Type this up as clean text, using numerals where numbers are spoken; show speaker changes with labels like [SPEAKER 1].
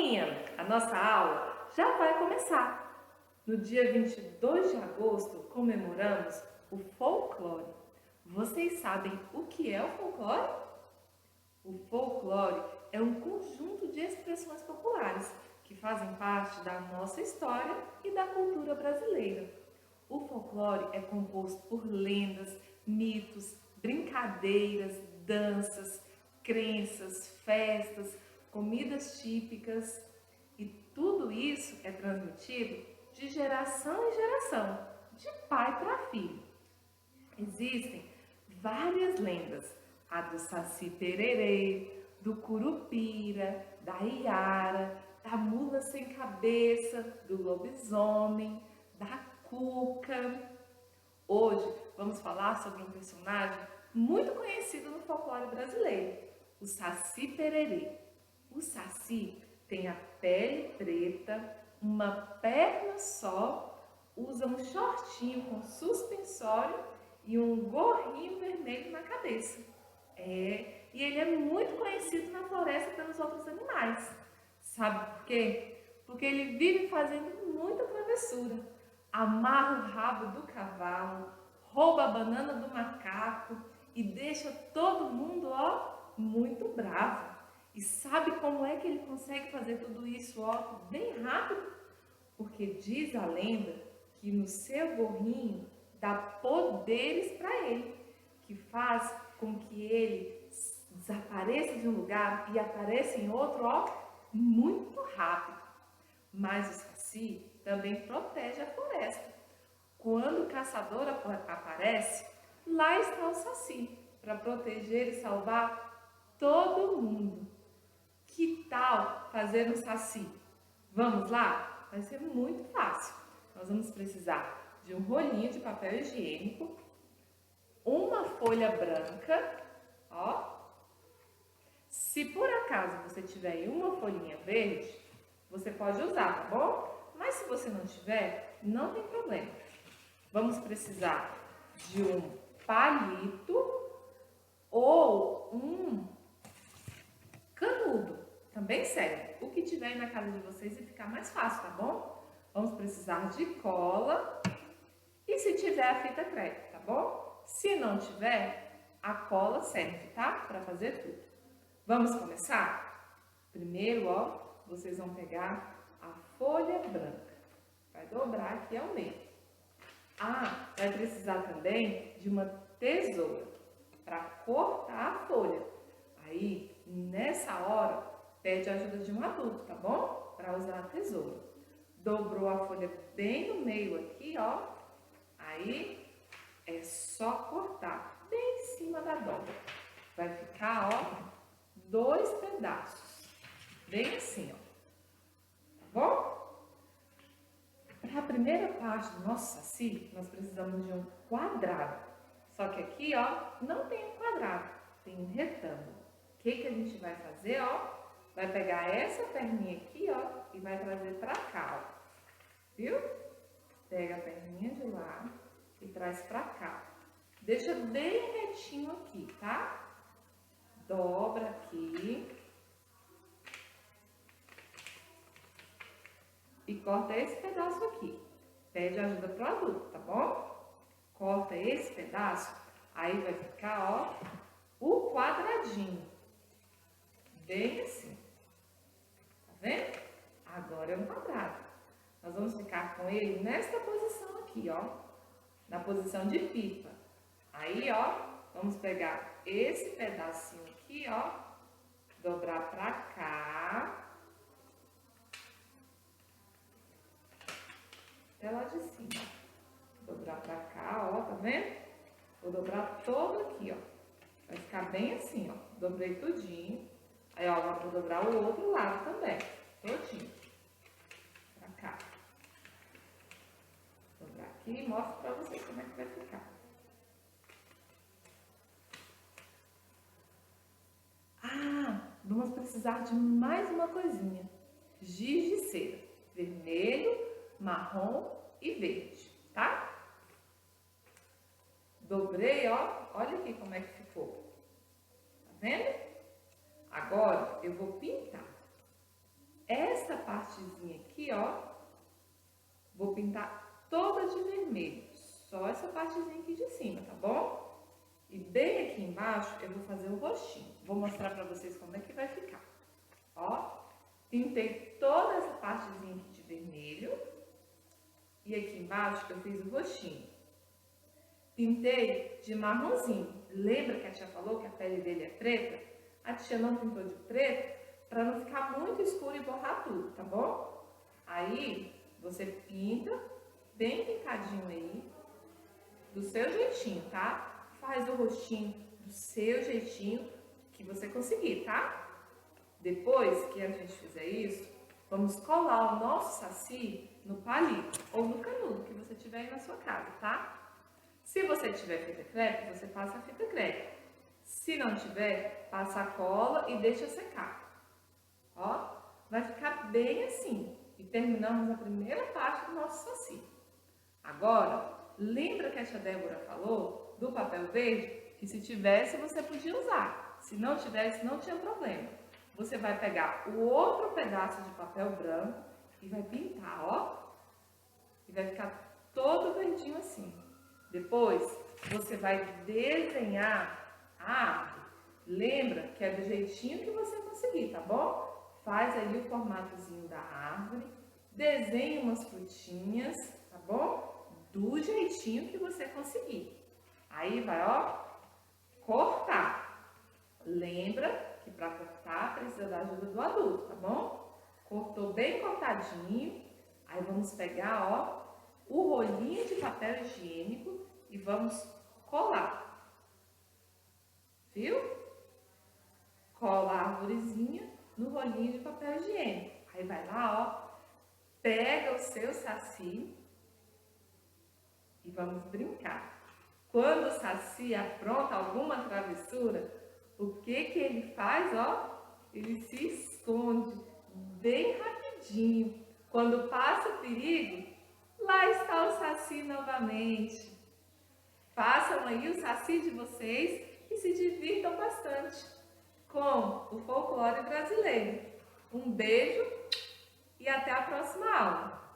[SPEAKER 1] turminha, a nossa aula já vai começar. No dia 22 de agosto comemoramos o folclore. Vocês sabem o que é o folclore? O folclore é um conjunto de expressões populares que fazem parte da nossa história e da cultura brasileira. O folclore é composto por lendas, mitos, brincadeiras, danças, crenças, festas, comidas típicas e tudo isso é transmitido de geração em geração, de pai para filho. Existem várias lendas, a do Saci Pererê, do Curupira, da Iara, da mula sem cabeça, do lobisomem, da Cuca. Hoje vamos falar sobre um personagem muito conhecido no folclore brasileiro, o Saci Pererê. O Saci tem a pele preta, uma perna só, usa um shortinho com suspensório e um gorrinho vermelho na cabeça. E ele é muito conhecido na floresta pelos outros animais. Sabe por quê? Porque ele vive fazendo muita travessura. Amarra o rabo do cavalo, rouba a banana do macaco e deixa todo mundo, muito bravo. E sabe como é que ele consegue fazer tudo isso, bem rápido? Porque diz a lenda que no seu gorrinho dá poderes para ele, que faz com que ele desapareça de um lugar e apareça em outro, muito rápido. Mas o Saci também protege a floresta. Quando o caçador aparece, lá está o Saci, para proteger e salvar todo mundo. Que tal fazer um saci? Vamos lá? Vai ser muito fácil. Nós vamos precisar de um rolinho de papel higiênico, uma folha branca, Se por acaso você tiver uma folhinha verde, você pode usar, tá bom? Mas se você não tiver, não tem problema. Vamos precisar de um palito ou um canudo. Também serve. O que tiver aí na casa de vocês vai ficar mais fácil, tá bom? Vamos precisar de cola e se tiver a fita crepe, tá bom? Se não tiver, a cola serve, tá? Para fazer tudo. Vamos começar? Primeiro, vocês vão pegar a folha branca. Vai dobrar aqui ao meio. Vai precisar também de uma tesoura para cortar a folha. Aí, nessa hora, pede a ajuda de um adulto, tá bom? Para usar a tesoura. Dobrou a folha bem no meio aqui, Aí, é só cortar bem em cima da dobra. Vai ficar, 2 pedaços. Bem assim, Tá bom? Para a primeira parte do nosso saci, nós precisamos de um quadrado. Só que aqui, não tem um quadrado, tem um retângulo. O que a gente vai fazer, Vai pegar essa perninha aqui, e vai trazer para cá, Viu? Pega a perninha de lá e traz para cá. Deixa bem retinho aqui, tá? Dobra aqui. E corta esse pedaço aqui. Pede ajuda pro adulto, tá bom? Corta esse pedaço, aí vai ficar, o quadradinho. Bem assim. Tá vendo? Agora é um quadrado. Nós vamos ficar com ele nesta posição aqui, na posição de pipa. Aí, vamos pegar esse pedacinho aqui, dobrar pra cá. Até lá de cima. Dobrar pra cá, tá vendo? Vou dobrar todo aqui, Vai ficar bem assim, Dobrei tudinho. Aí, agora vou dobrar o outro lado também, todinho. Pra cá. Dobrar aqui e mostro pra vocês como é que vai ficar. Vamos precisar de mais uma coisinha. Giz de cera. Vermelho, marrom e verde, tá? Dobrei, olha aqui como é que ficou. Tá vendo? Agora eu vou pintar. Essa partezinha aqui, ó, vou pintar toda de vermelho. Só essa partezinha aqui de cima, tá bom? E bem aqui embaixo eu vou fazer o rostinho. Vou mostrar pra vocês como é que vai ficar. Ó, pintei toda essa partezinha aqui de vermelho. E aqui embaixo eu fiz o rostinho. Pintei de marronzinho. Lembra que a tia falou que a pele dele é preta? A tia não pintou de preto para não ficar muito escuro e borrar tudo, tá bom? Aí você pinta bem pintadinho aí, do seu jeitinho, tá? Faz o rostinho do seu jeitinho que você conseguir, tá? Depois que a gente fizer isso, vamos colar o nosso saci no palito ou no canudo que você tiver aí na sua casa, tá? Se você tiver fita crepe, você passa a fita crepe. Se não tiver, passa a cola e deixa secar. Ó, vai ficar bem assim. E terminamos a primeira parte do nosso saci. Agora, lembra que a tia Débora falou do papel verde? Que se tivesse, você podia usar. Se não tivesse, não tinha problema. Você vai pegar o outro pedaço de papel branco e vai pintar, ó. E vai ficar todo verdinho assim. Depois, você vai desenhar a árvore. Lembra que é do jeitinho que você conseguir, tá bom? Faz aí o formatozinho da árvore. Desenha umas frutinhas, tá bom? Do jeitinho que você conseguir. Aí vai, ó, cortar. Lembra que para cortar precisa da ajuda do adulto, tá bom? Cortou bem cortadinho. Aí vamos pegar, ó, o rolinho de papel higiênico e vamos colar. Viu? Cola a arvorezinha no rolinho de papel higiênico. Aí vai lá, ó, pega o seu saci e vamos brincar. Quando o saci apronta alguma travessura, o que que ele faz, ó? Ele se esconde bem rapidinho. Quando passa o perigo, lá está o saci novamente. Façam aí o saci de vocês e se divirtam bastante com o folclore brasileiro. Um beijo e até a próxima aula!